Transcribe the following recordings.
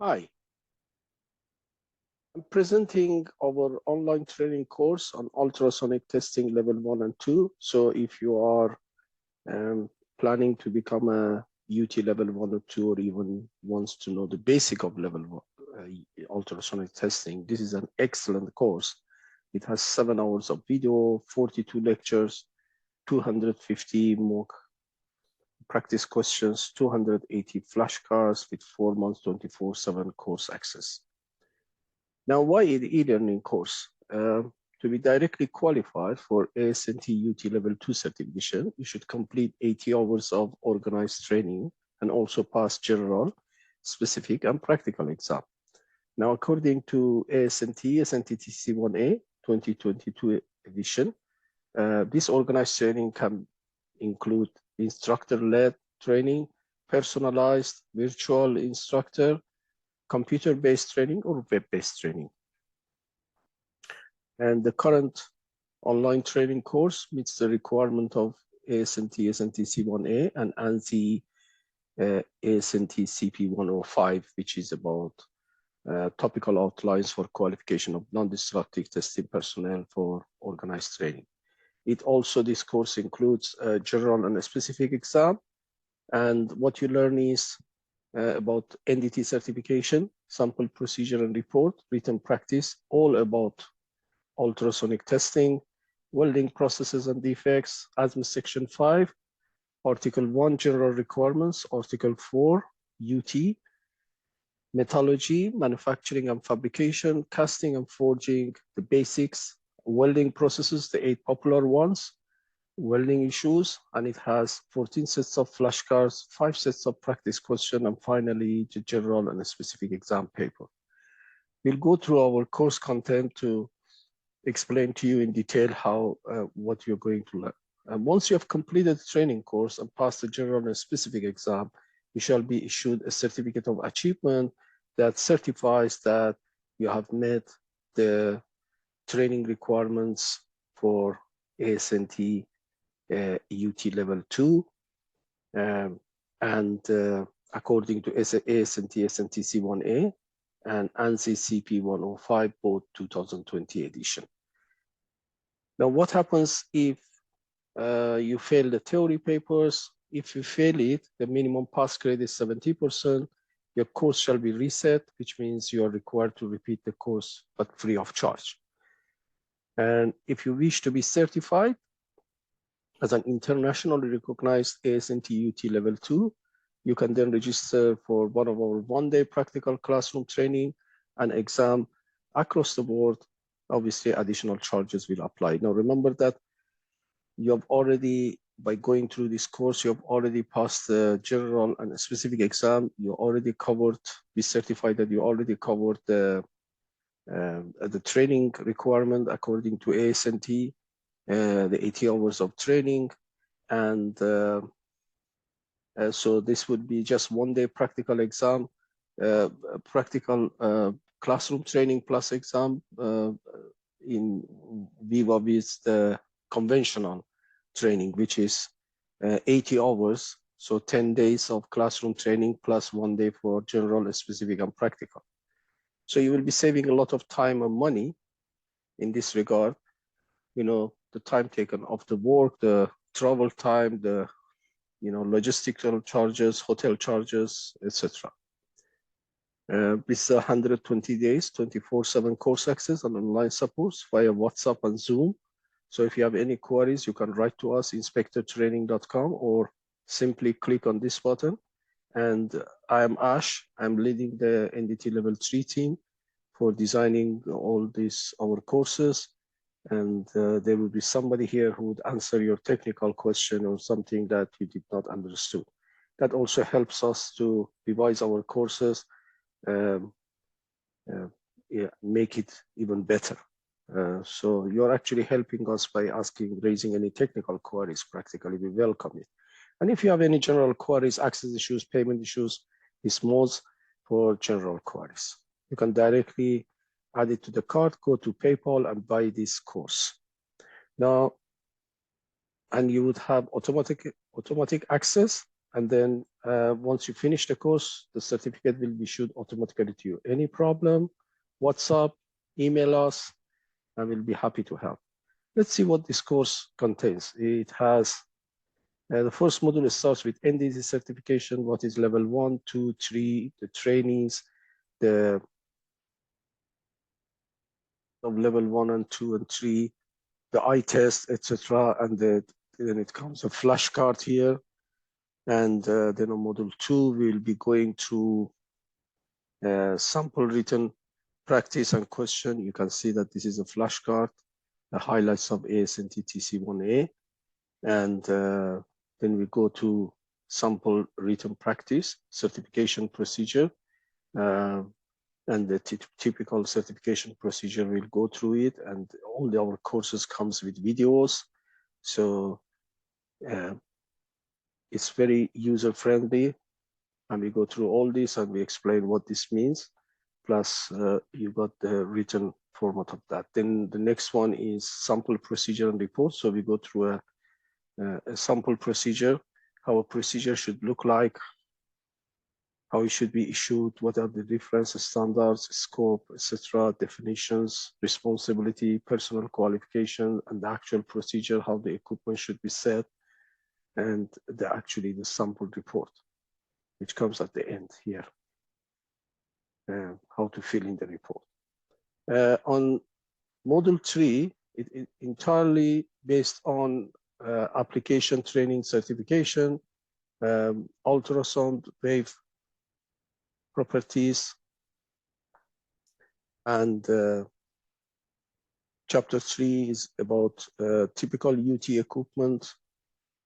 Hi, I'm presenting our online training course on ultrasonic testing level 1 and 2. So if you are planning to become a UT level 1 or 2, or even wants to know the basic of level 1 ultrasonic testing, this is an excellent course. It has 7 hours of video, 42 lectures, 250 mock practice questions, 280 flashcards with 4 months 24/7 course access. Now, why an e-learning course? To be directly qualified for ASNT UT Level 2 certification, you should complete 80 hours of organized training and also pass general, specific, and practical exam. Now, according to ASNT, SNTTC1A 2022 edition, this organized training can include instructor-led training, personalized, virtual instructor, computer-based training, or web-based training. And the current online training course meets the requirement of ASNT, SNTC1A, and ANSI ASNT CP105, which is about topical outlines for qualification of non-destructive testing personnel for organized training. This course includes a general and a specific exam. And what you learn is about NDT certification, sample procedure and report, written practice, all about ultrasonic testing, welding processes and defects, ASME Section 5, Article 1, General Requirements, Article 4, UT, metallurgy, manufacturing and fabrication, casting and forging, the basics, welding processes, the 8 popular ones, welding issues, and it has 14 sets of flashcards, 5 sets of practice questions, and finally the general and a specific exam paper. We'll go through our course content to explain to you in detail how what you're going to learn. And once you have completed the training course and passed the general and specific exam, you shall be issued a certificate of achievement that certifies that you have met the training requirements for ASNT UT level 2 according to ASNT SNTC1A and ANSI CP105, both 2020 edition. Now, what happens if you fail the theory papers? If you fail it, the minimum pass grade is 70%. Your course shall be reset, which means you are required to repeat the course, but free of charge. And if you wish to be certified as an internationally recognized ASNT UT level 2, you can then register for one of our one-day practical classroom training and exam across the board. Obviously, additional charges will apply. Now, remember that you have already, by going through this course, you have already passed the general and specific exam. You already covered, be certified that you already covered the training requirement according to ASNT, the 80 hours of training. And so this would be just one-day practical exam, practical classroom training plus exam in viva with the conventional training, which is 80 hours. So 10 days of classroom training plus 1 day for general, specific, and practical. So you will be saving a lot of time and money in this regard. You know, the time taken off the work, the travel time, the logistical charges, hotel charges, etc. This is 120 days, 24/7 course access and online support via WhatsApp and Zoom. So if you have any queries, you can write to us, inspectortraining.com, or simply click on this button. And I am Ash. I'm leading the NDT Level 3 team for designing all these, our courses. And there will be somebody here who would answer your technical question or something that you did not understand. That also helps us to revise our courses, make it even better. So you're actually helping us by raising any technical queries. Practically, we welcome it. And if you have any general queries, access issues, payment issues, this modes for general queries. You can directly add it to the cart, go to PayPal and buy this course. Now, and you would have automatic access and then once you finish the course, the certificate will be issued automatically to you. Any problem, WhatsApp, email us, and we'll be happy to help. Let's see what this course contains. It has the first module starts with NDT certification. What is level 1, 2, 3, the trainings, the of level 1 and 2 and 3, the eye test, etc. And then it comes a flashcard here. And then on module 2, we'll be going through sample written practice and question. You can see that this is a flashcard, the highlights of ASNT TC1A. And then we go to sample written practice, certification procedure. And the typical certification procedure, we'll go through it, and all our courses comes with videos. So it's very user-friendly, and we go through all this and we explain what this means. Plus you got the written format of that. Then the next one is sample procedure and report. So we go through a sample procedure, how a procedure should look like, how it should be issued, what are the reference standards, scope, etc., definitions, responsibility, personal qualification, and the actual procedure, how the equipment should be set, and actually the sample report, which comes at the end here, how to fill in the report. On module 3, it entirely based on application training certification, ultrasound wave properties, and chapter 3 is about typical UT equipment,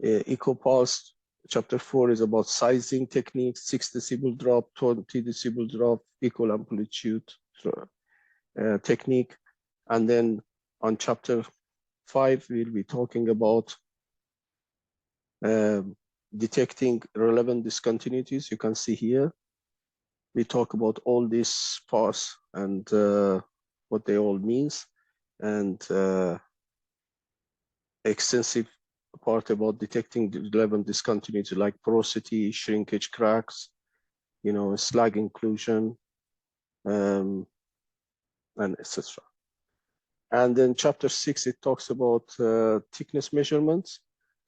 EcoPulse. Chapter 4 is about sizing techniques, 6 decibel drop, 20 decibel drop, equal amplitude technique. And then on chapter 5, we'll be talking about detecting relevant discontinuities. You can see here, we talk about all these parts and what they all means, and extensive part about detecting the relevant discontinuity like porosity, shrinkage, cracks, slag inclusion, and etc. And then chapter 6, it talks about thickness measurements.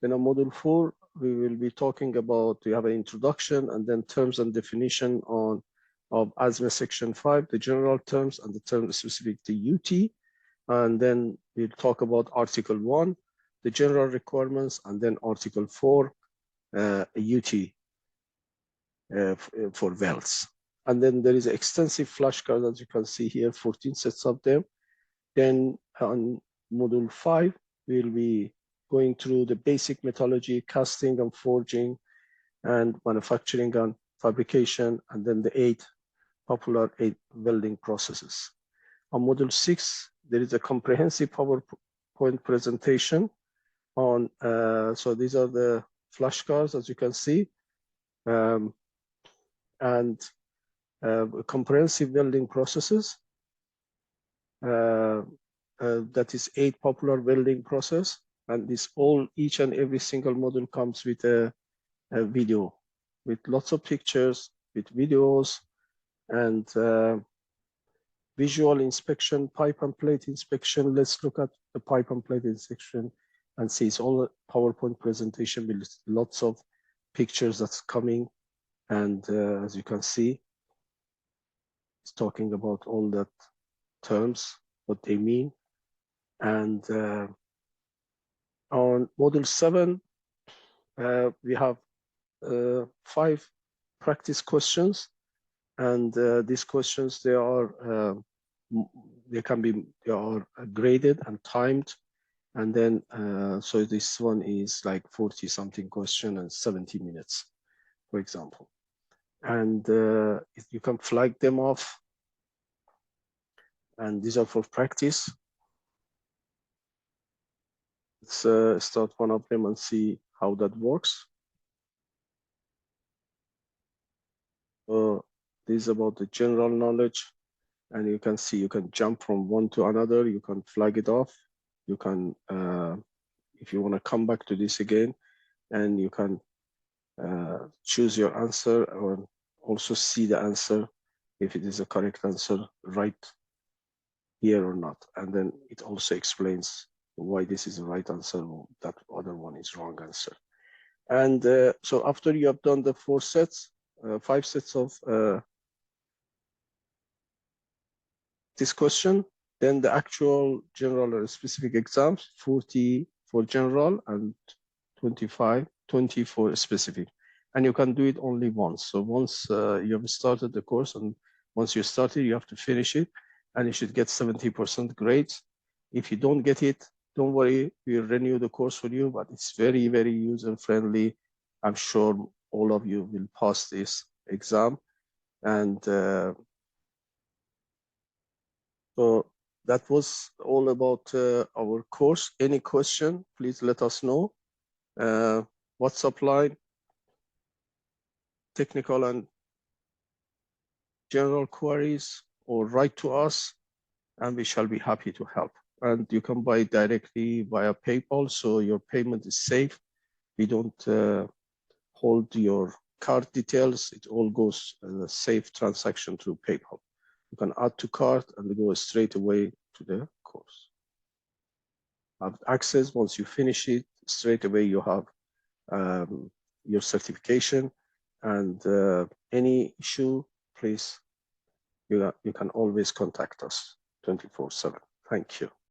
Then on module 4, we will be talking about, we have an introduction and then terms and definition of ASME section 5, the general terms and the terms specific to UT. And then we'll talk about article 1, the general requirements, and then article 4, UT for wells. And then there is an extensive flashcard, as you can see here, 14 sets of them. Then on module 5, we'll be going through the basic metallurgy, casting and forging, and manufacturing and fabrication, and then the 8 popular welding processes. On module 6, there is a comprehensive PowerPoint presentation on, so these are the flashcards, as you can see, and comprehensive welding processes. That is 8 popular welding process, and each and every single module comes with a video, with lots of pictures, with videos, and visual inspection, pipe and plate inspection. Let's look at the pipe and plate inspection and see. It's all a PowerPoint presentation with lots of pictures that's coming, and as you can see, it's talking about all that terms, what they mean. And on module 7, we have 5 practice questions, and these questions, they are graded and timed, and then so this one is like 40 something question and 70 minutes, for example. And you can flag them off, and these are for practice. Let's start one of them and see how that works. This is about the general knowledge, and you can see you can jump from one to another. You can flag it off. You can, if you want to come back to this again, and you can choose your answer, or also see the answer if it is a correct answer right here or not. And then it also explains why this is the right answer or that other one is wrong answer. And so after you have done the 5 sets of this question, then the actual general or specific exams, 40 for general and 20 for specific. And you can do it only once. So once you have started the course, and once you started, you have to finish it, and you should get 70% grades. If you don't get it, don't worry, we'll renew the course for you, but it's very, very user-friendly. I'm sure all of you will pass this exam. And so that was all about our course. Any question, please let us know. WhatsApp line, technical and general queries, or write to us, and we shall be happy to help. And you can buy directly via PayPal, so your payment is safe. We don't hold your card details. It all goes as a safe transaction through PayPal. You can add to cart and go straight away to the course. Have access. Once you finish it, straight away you have your certification. And any issue, please, you can always contact us 24/7. Thank you.